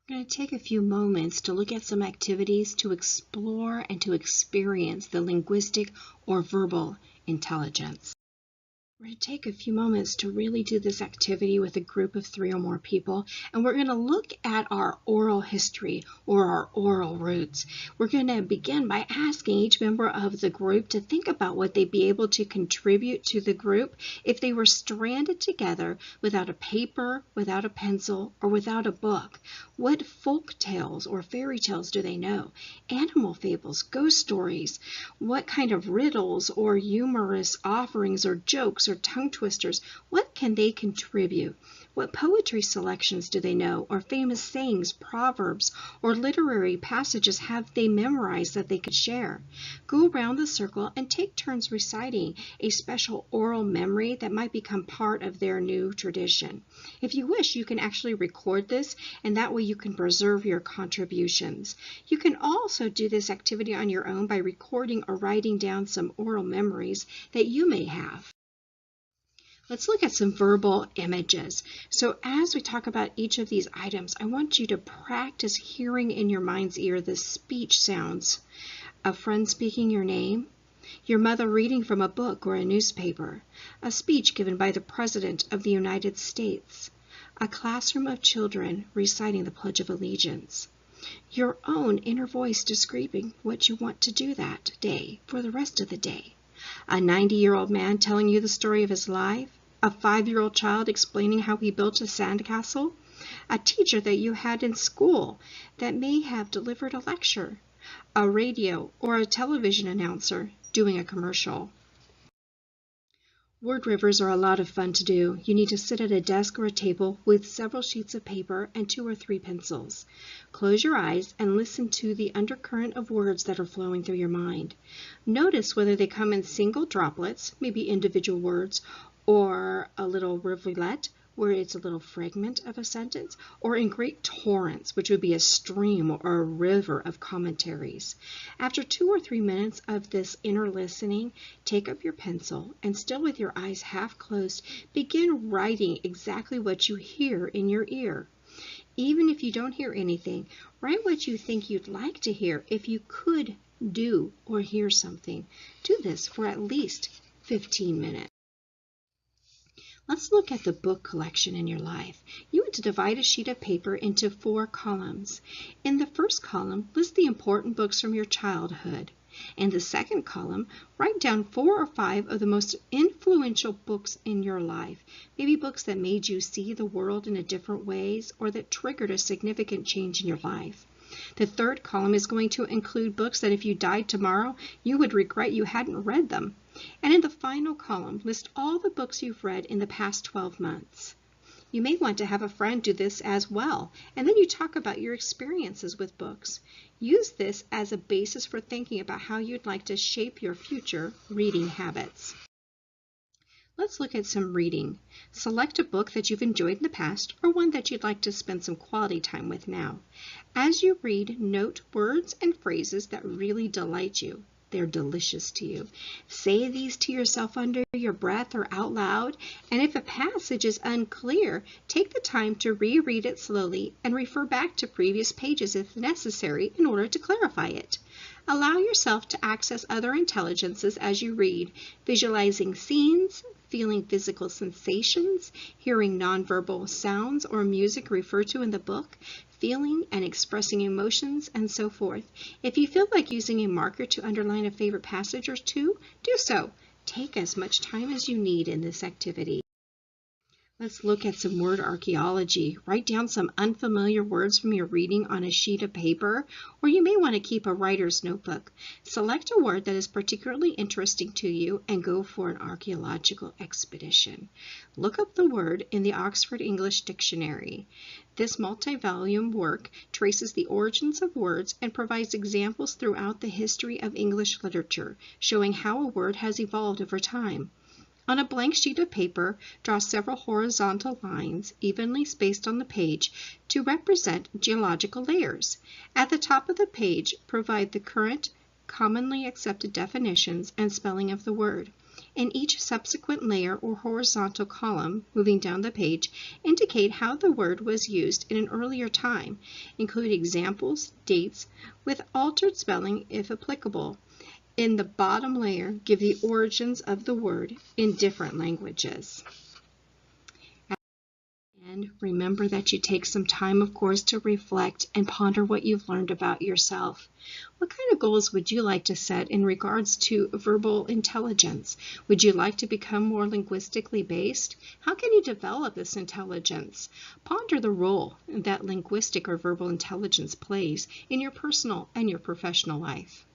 We're going to take a few moments to look at some activities to explore and to experience the linguistic or verbal intelligence. We're going to take a few moments to really do this activity with a group of 3 or more people, and we're going to look at our oral history or our oral roots. We're going to begin by asking each member of the group to think about what they'd be able to contribute to the group if they were stranded together without a paper, without a pencil, or without a book. What folk tales or fairy tales do they know? Animal fables, ghost stories, what kind of riddles or humorous offerings or jokes or tongue twisters, what can they contribute? What poetry selections do they know, or famous sayings, proverbs, or literary passages have they memorized that they could share? Go around the circle and take turns reciting a special oral memory that might become part of their new tradition. If you wish, you can actually record this, and that way you can preserve your contributions. You can also do this activity on your own by recording or writing down some oral memories that you may have. Let's look at some verbal images. So as we talk about each of these items, I want you to practice hearing in your mind's ear the speech sounds. A friend speaking your name, your mother reading from a book or a newspaper, a speech given by the President of the United States, a classroom of children reciting the Pledge of Allegiance, your own inner voice describing what you want to do that day for the rest of the day, a 90-year-old man telling you the story of his life, a 5-year-old child explaining how he built a sandcastle, a teacher that you had in school that may have delivered a lecture, a radio or a television announcer doing a commercial. Word rivers are a lot of fun to do. You need to sit at a desk or a table with several sheets of paper and 2 or 3 pencils. Close your eyes and listen to the undercurrent of words that are flowing through your mind. Notice whether they come in single droplets, maybe individual words, or a little rivulet, where it's a little fragment of a sentence, or in great torrents, which would be a stream or a river of commentaries. After 2 or 3 minutes of this inner listening, take up your pencil and, still with your eyes half closed, begin writing exactly what you hear in your ear. Even if you don't hear anything, write what you think you'd like to hear if you could do or hear something. Do this for at least 15 minutes. Let's look at the book collection in your life. You want to divide a sheet of paper into 4 columns. In the first column, list the important books from your childhood. In the second column, write down 4 or 5 of the most influential books in your life. Maybe books that made you see the world in a different ways or that triggered a significant change in your life. The third column is going to include books that if you died tomorrow, you would regret you hadn't read them. And in the final column, list all the books you've read in the past 12 months. You may want to have a friend do this as well, and then you talk about your experiences with books. Use this as a basis for thinking about how you'd like to shape your future reading habits. Let's look at some reading. Select a book that you've enjoyed in the past or one that you'd like to spend some quality time with now. As you read, note words and phrases that really delight you. They're delicious to you. Say these to yourself under your breath or out loud, and if a passage is unclear, take the time to reread it slowly and refer back to previous pages if necessary in order to clarify it. Allow yourself to access other intelligences as you read, visualizing scenes, feeling physical sensations, hearing nonverbal sounds or music referred to in the book, feeling and expressing emotions, and so forth. If you feel like using a marker to underline a favorite passage or 2, do so. Take as much time as you need in this activity. Let's look at some word archaeology. Write down some unfamiliar words from your reading on a sheet of paper, or you may want to keep a writer's notebook. Select a word that is particularly interesting to you and go for an archaeological expedition. Look up the word in the Oxford English Dictionary. This multi-volume work traces the origins of words and provides examples throughout the history of English literature, showing how a word has evolved over time. On a blank sheet of paper, draw several horizontal lines evenly spaced on the page to represent geological layers. At the top of the page, provide the current, commonly accepted definitions and spelling of the word. In each subsequent layer or horizontal column, moving down the page, indicate how the word was used in an earlier time. Include examples, dates, with altered spelling if applicable. In the bottom layer, give the origins of the word in different languages. And remember that you take some time, of course, to reflect and ponder what you've learned about yourself. What kind of goals would you like to set in regards to verbal intelligence? Would you like to become more linguistically based? How can you develop this intelligence? Ponder the role that linguistic or verbal intelligence plays in your personal and your professional life.